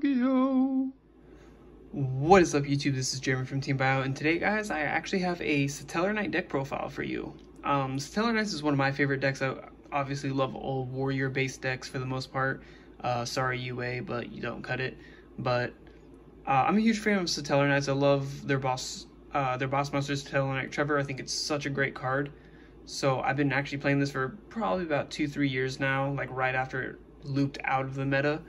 Yu-Gi-Oh! What is up, YouTube? This is Jeremy from Team Bio, and today, guys, I actually have a Satellarknight deck profile for you. Satellarknight is one of my favorite decks. I obviously love all warrior-based decks for the most part. Sorry, UA, but you don't cut it. But I'm a huge fan of Satellarknights. I love their boss monster, Satellarknight Trevor. I think it's such a great card. So I've been actually playing this for probably about 2-3 years now, like right after it looped out of the meta.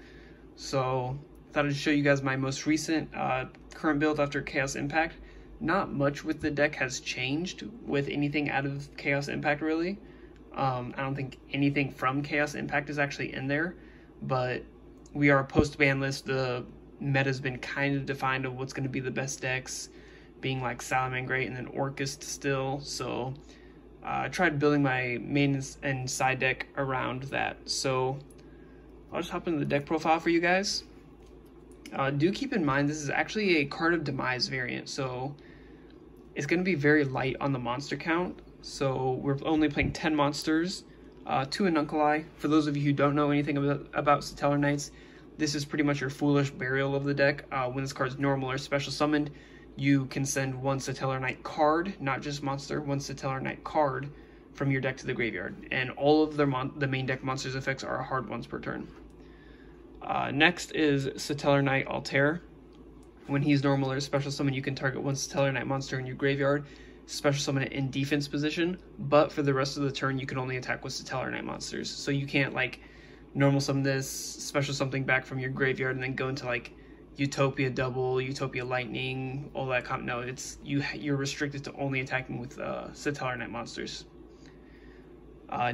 So I thought I'd show you guys my most recent current build after Chaos Impact. Not much with the deck has changed with anything out of Chaos Impact, really. I don't think anything from Chaos Impact is actually in there, but we are post-ban list. The meta's been kind of defined of what's going to be the best decks, being like Salamangreat and then Orcust still. So I tried building my main and side deck around that. So I'll just hop into the deck profile for you guys. Do keep in mind this is actually a Card of Demise variant, so it's going to be very light on the monster count. So we're only playing 10 monsters, 2 Anunculi. For those of you who don't know anything about Satellarknights, this is pretty much your Foolish Burial of the deck. When this card's normal or special summoned, you can send one Satellarknight card, not just monster, one Satellarknight card from your deck to the graveyard. And all of the main deck monsters' effects are hard ones per turn. Next is Satellarknight Altair. When he's normal or special summon, you can target one Satellarknight monster in your graveyard, special summon it in defense position, but for the rest of the turn you can only attack with Satellarknight monsters. So you can't like normal summon this, special something back from your graveyard, and then go into like Utopia Double, Utopia Lightning, all that kind of, no, it's you're restricted to only attacking with Satellarknight monsters.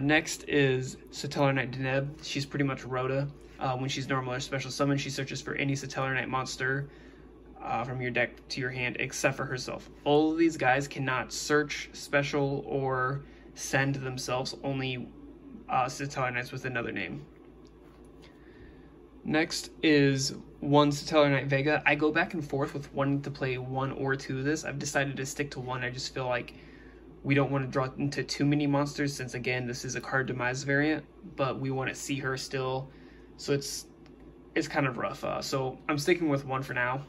Next is Satellarknight Deneb. She's pretty much Rhoda. When she's normal or special summon, she searches for any Satellarknight monster from your deck to your hand except for herself. All of these guys cannot search, special, or send themselves, only Satellarknights with another name. Next is one Satellarknight Vega. I go back and forth with wanting to play 1 or 2 of this. I've decided to stick to 1. I just feel like we don't want to draw into too many monsters since, again, this is a Card Demise variant, but we want to see her still. So it's kind of rough. So I'm sticking with 1 for now.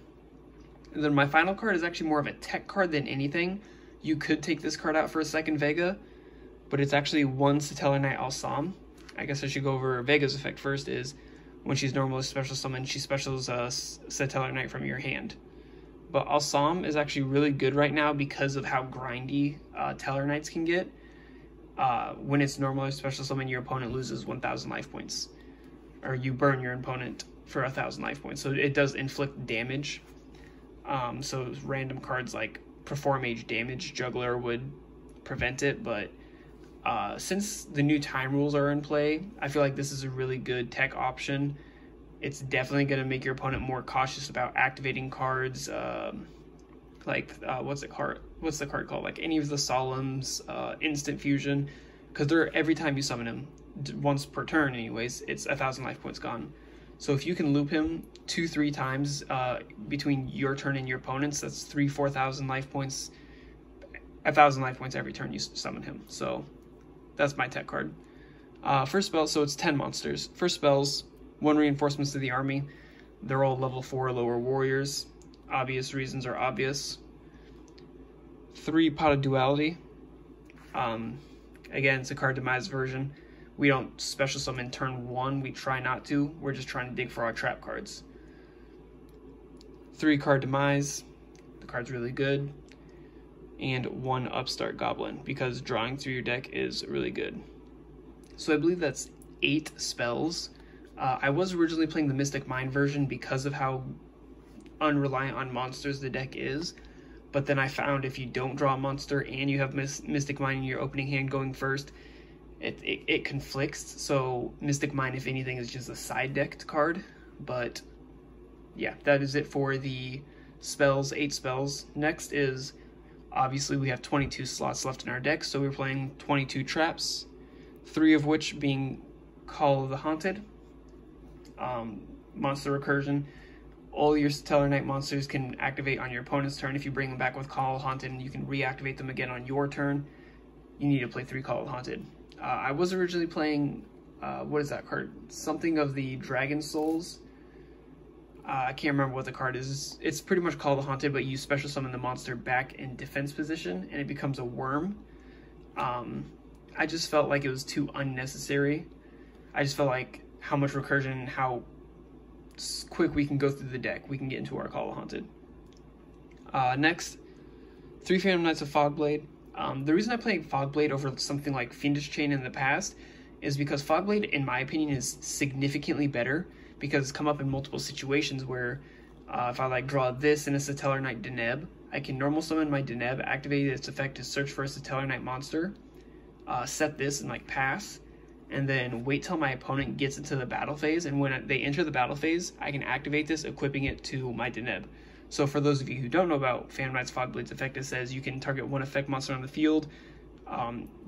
And then my final card is actually more of a tech card than anything. You could take this card out for a second Vega, but it's actually one Satellarknight Alsam. I guess I should go over Vega's effect first. Is when she's normal or special summon, she specials Satellarknight from your hand. But Alsam is actually really good right now because of how grindy Tellarknights can get. When it's normal or special summon, your opponent loses 1,000 life points. Or you burn your opponent for 1,000 life points. So it does inflict damage. So random cards like Perform Age Damage Juggler would prevent it. But since the new time rules are in play, I feel like this is a really good tech option. It's definitely going to make your opponent more cautious about activating cards. What's the card called? Like any of the Solemns, Instant Fusion. Because every time you summon him, once per turn anyways, it's 1,000 life points gone. So if you can loop him 2-3 times between your turn and your opponent's, that's 3,000-4,000 life points, 1,000 life points every turn you summon him. So that's my tech card. First spell, so it's 10 monsters. First spells, 1 reinforcements to the army. They're all level 4 lower warriors. Obvious reasons are obvious. 3 Pot of Duality. Again, it's a Card Demise version. We don't special summon turn 1. We try not to. We're just trying to dig for our trap cards. 3 Card Demise. The card's really good. And 1 Upstart Goblin, because drawing through your deck is really good. So I believe that's 8 spells. I was originally playing the Mystic Mind version because of how unreliant on monsters the deck is. But then I found if you don't draw a monster and you have Mystic Mind in your opening hand going first, it conflicts. So Mystic Mind, if anything, is just a side decked card. But yeah, that is it for the spells, 8 spells. Next is, obviously we have 22 slots left in our deck, so we're playing 22 traps, 3 of which being Call of the Haunted, Monster Recursion. All your Satellarknight monsters can activate on your opponent's turn. If you bring them back with Call of the Haunted, and you can reactivate them again on your turn, you need to play 3 Call of the Haunted. I was originally playing, what is that card? Something of the Dragon Souls. I can't remember what the card is. It's pretty much Call the Haunted, but you special summon the monster back in defense position, and it becomes a worm. I just felt like it was too unnecessary. I just felt like how much recursion and how quick we can go through the deck. We can get into our Call the Haunted. Next, 3 Phantom Knights of Fogblade. The reason I played Fogblade over something like Fiendish Chain in the past is because Fogblade, in my opinion, is significantly better because it's come up in multiple situations where if I like draw this in a Satellarknight Deneb, I can normal summon my Deneb, activate its effect to search for a Satellarknight monster, set this and like pass, and then wait till my opponent gets into the battle phase, and when they enter the battle phase, I can activate this, equipping it to my Deneb. So for those of you who don't know about Phantom Knights Fogblade's effect, it says you can target one effect monster on the field,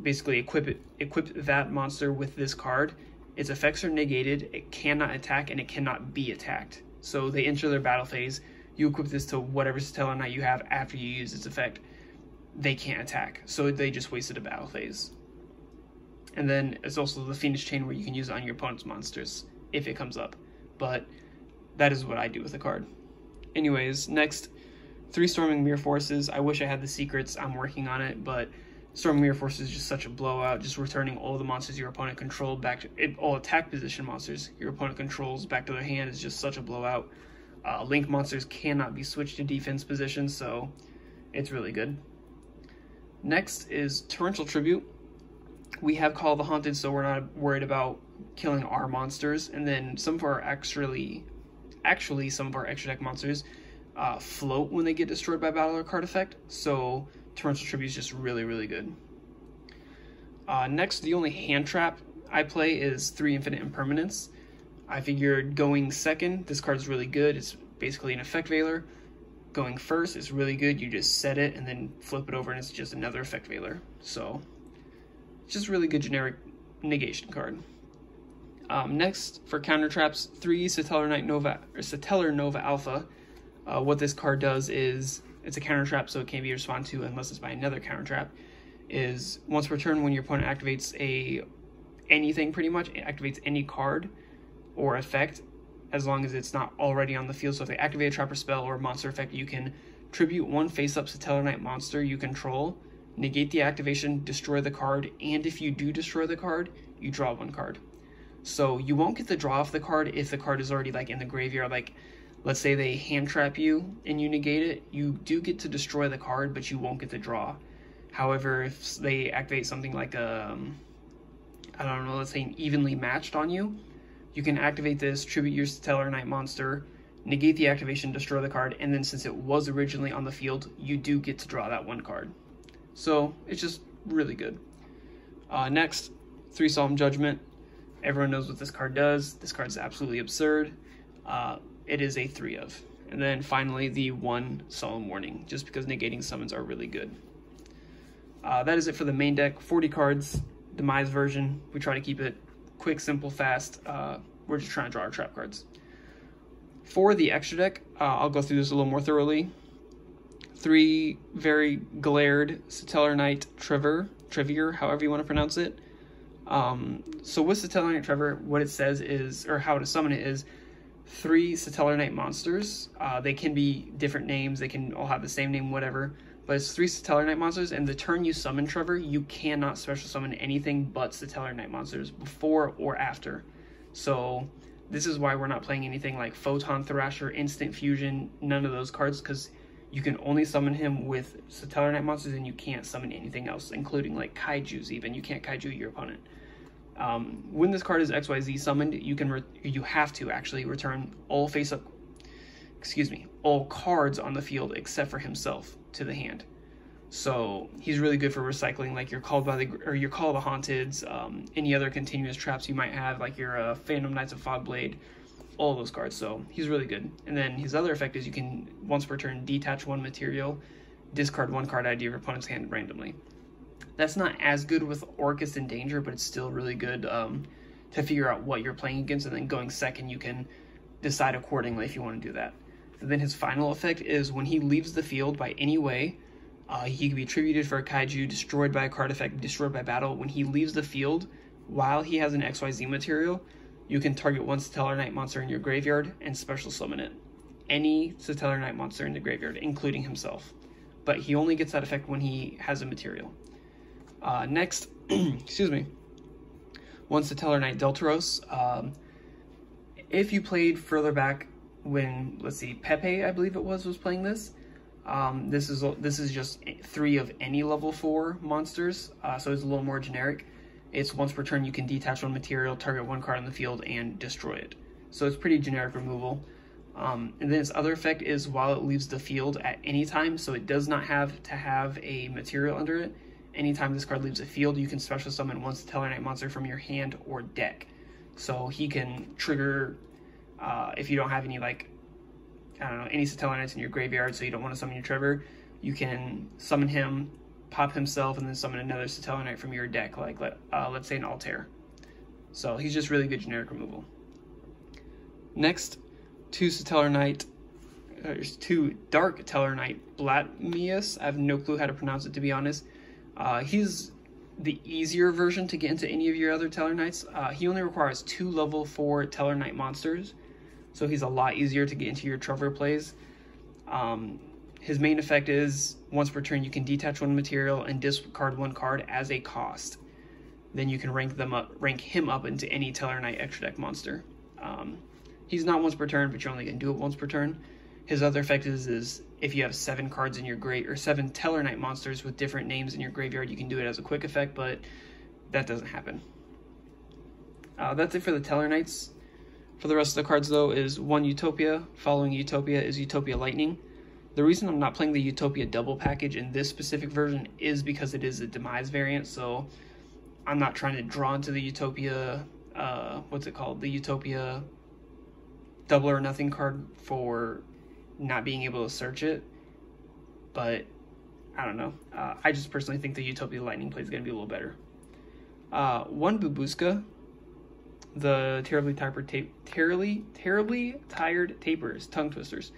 basically equip that monster with this card. Its effects are negated, it cannot attack, and it cannot be attacked. So they enter their battle phase, you equip this to whatever Satellarknight you have after you use its effect. They can't attack, so they just wasted a battle phase. And then it's also the Fiendish Chain where you can use it on your opponent's monsters if it comes up. But that is what I do with the card. Anyways, next, 3 Storming Mirror Forces. I wish I had the secrets, I'm working on it, but Storming Mirror Forces is just such a blowout, just returning all the monsters your opponent controlled back to, all attack position monsters your opponent controls back to their hand is just such a blowout. Link monsters cannot be switched to defense position, so it's really good. Next is Torrential Tribute. We have Call the Haunted, so we're not worried about killing our monsters, and then some of our actually some of our extra deck monsters float when they get destroyed by battle or card effect, so Torrential Tribute is just really, really good. Next, the only hand trap I play is 3 Infinite Impermanence. I figured going second, this card is really good. It's basically an effect veiler. Going first is really good. You just set it and then flip it over and it's just another effect veiler. So, just really good generic negation card. Next, for counter traps, 3 Satellarknight Nova, or Satellar Nova Alpha. What this card does is, it's a counter trap, so it can't be responded to unless it's by another counter trap. Is once per turn, when your opponent activates anything, pretty much, it activates any card or effect, as long as it's not already on the field. So if they activate a trap or spell or monster effect, you can tribute 1 face-up Satellarknight monster you control, negate the activation, destroy the card, and if you do destroy the card, you draw 1 card. So you won't get the draw off the card if the card is already like in the graveyard. Like, let's say they hand trap you and you negate it, you do get to destroy the card, but you won't get the draw. However, if they activate something like I don't know, let's say an evenly matched on you, you can activate this, tribute your Satellarknight monster, negate the activation, destroy the card, and then since it was originally on the field, you do get to draw that 1 card. So it's just really good. Next, 3 Solemn Judgment. Everyone knows what this card does. This card is absolutely absurd. It is a 3 of. And then finally, the 1 Solemn Warning, just because negating summons are really good. That is it for the main deck. 40 cards, Demise version. We try to keep it quick, simple, fast. We're just trying to draw our trap cards. For the extra deck, I'll go through this a little more thoroughly. 3 very glared Satellarknight Trevier, however you want to pronounce it. So with Satellarknight Trevor, what it says is, or how to summon it is, 3 Satellarknight monsters. They can be different names, they can all have the same name, whatever, but it's 3 Satellarknight monsters, and the turn you summon Trevor, you cannot special summon anything but Satellarknight monsters before or after. So this is why we're not playing anything like Photon Thrasher, Instant Fusion, none of those cards, because you can only summon him with Satellarknight monsters and you can't summon anything else, including like Kaijus even. You can't Kaiju your opponent. When this card is XYZ summoned, you have to actually return all all cards on the field except for himself to the hand. So he's really good for recycling like your Call of the Haunteds, any other continuous traps you might have, like your Phantom Knights of Fogblade, all those cards. So he's really good. And then his other effect is you can once per turn detach 1 material, discard 1 card out of your opponent's hand randomly. That's not as good with Orcus in Danger, but it's still really good to figure out what you're playing against, and then going second you can decide accordingly if you want to do that. And then his final effect is when he leaves the field by any way, he can be attributed for a Kaiju, destroyed by a card effect, destroyed by battle. When he leaves the field, while he has an XYZ material, you can target 1 Satellarknight monster in your graveyard and special summon it. any Satellarknight monster in the graveyard, including himself. But he only gets that effect when he has a material. Next, excuse me, one Satellarknight Deltaros. If you played further back when, let's see, Pepe, I believe it was playing this. This is just 3 of any level 4 monsters, so it's a little more generic. It's once per turn you can detach one material, target 1 card on the field, and destroy it. So it's pretty generic removal. And then its other effect is while it leaves the field at any time, so it does not have to have a material under it. Anytime this card leaves the field, you can special summon one Satellarknight monster from your hand or deck. So he can trigger, if you don't have any, like, I don't know, any Satellarknights in your graveyard, so you don't want to summon your Trevor, you can summon him, pop himself, and then summon another Satellarknight from your deck, like, let's say an Altair. So he's just really good generic removal. Next, 2 Dark Tellarknight Blatmius. I have no clue how to pronounce it, to be honest. He's the easier version to get into any of your other Tellarknights. He only requires 2 level 4 Tellarknight monsters, so he's a lot easier to get into your Trevor plays. His main effect is once per turn you can detach 1 material and discard 1 card as a cost. Then you can rank him up into any Tellarknight extra deck monster. He's not once per turn, but you're only going to do it once per turn. His other effect is if you have 7 cards in your or 7 Tellarknight monsters with different names in your graveyard, you can do it as a quick effect, but that doesn't happen. That's it for the Tellarknights. For the rest of the cards, though, is 1 Utopia. Following Utopia is Utopia Lightning. The reason I'm not playing the Utopia double package in this specific version is because it is a Demise variant, so I'm not trying to draw into the Utopia, what's it called? The Utopia double or nothing card for not being able to search it. But I don't know. I just personally think the Utopia Lightning play is going to be a little better. 1 Babushka. The terribly tired tapers, tongue twisters.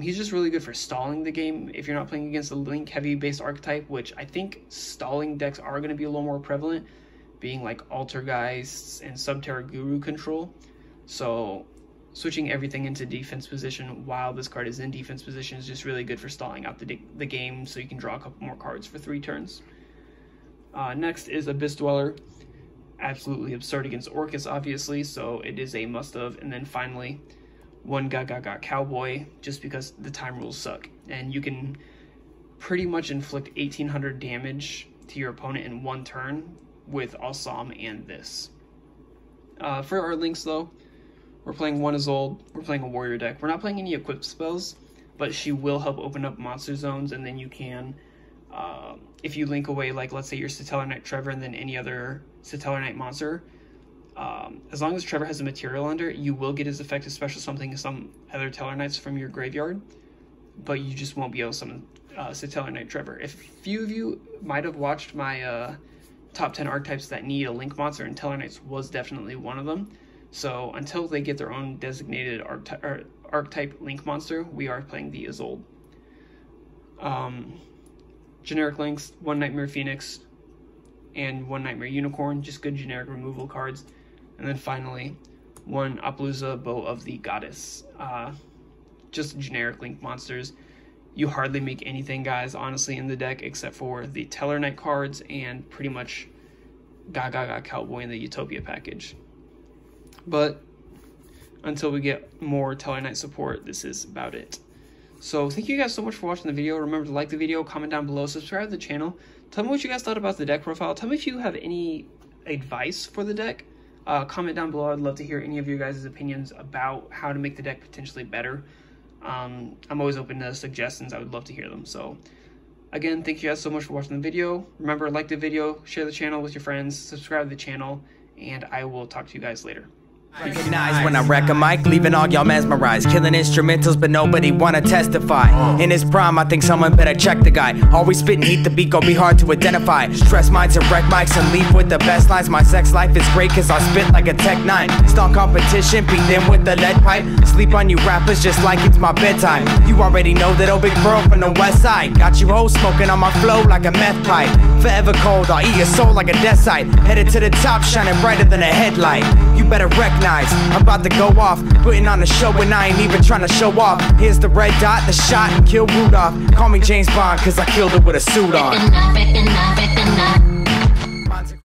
He's just really good for stalling the game if you're not playing against a Link heavy based archetype, which I think stalling decks are going to be a little more prevalent, being like Altergeists and Subterra Guru control. So switching everything into defense position while this card is in defense position is just really good for stalling out the game, so you can draw a couple more cards for 3 turns. Next is Abyss Dweller. Absolutely absurd against Orcus, obviously, so it is a must-have. And then finally, 1 Gaga Cowboy, just because the time rules suck. And you can pretty much inflict 1800 damage to your opponent in 1 turn with Alsam and this. For our links, though, we're playing 1 Isolde, we're playing a warrior deck. We're not playing any equipped spells, but she will help open up monster zones, and then you can, if you link away, like, let's say your Satellarknight Trevor and then any other Satellarknight monster, as long as Trevor has a material under it, you will get his effect of special something some other Tellarknights from your graveyard, but you just won't be able to summon Satellarknight Trevor. If a few of you might have watched my top 10 archetypes that need a link monster, and Tellarknights was definitely one of them. So until they get their own designated archetype link monster, we are playing the Isolde. Generic links, 1 Nightmare Phoenix and 1 Nightmare Unicorn, just good generic removal cards. And then finally, 1 Appaloosa Bow of the Goddess. Just generic link monsters. You hardly make anything, guys, honestly, in the deck except for the Tellarknight cards and pretty much Gaga Cowboy in the Utopia package. But until we get more Tellarknight support, this is about it. So thank you guys so much for watching the video. Remember to like the video, comment down below, subscribe to the channel. Tell me what you guys thought about the deck profile. Tell me if you have any advice for the deck. Comment down below. I'd love to hear any of your guys' opinions about how to make the deck potentially better. I'm always open to suggestions. I would love to hear them. So again, thank you guys so much for watching the video. Remember, like the video, share the channel with your friends, subscribe to the channel, and I will talk to you guys later. Recognize when I wreck a mic, leaving all y'all mesmerized. Killing instrumentals, but nobody wanna testify. In his prime, I think someone better check the guy. Always spitting heat, the beat gon' be hard to identify. Stress minds and wreck mics and leave with the best lines. My sex life is great cause I spit like a Tech 9. Stall competition, beat them with the lead pipe. Sleep on you rappers just like it's my bedtime. You already know that old big bro from the west side got you hoes smoking on my flow like a meth pipe. Forever cold, I'll eat your soul like a death site. Headed to the top, shining brighter than a headlight. You better recognize, I'm about to go off, putting on a show and I ain't even trying to show off. Here's the red dot, the shot, and kill Rudolph. Call me James Bond, cause I killed it with a suit on.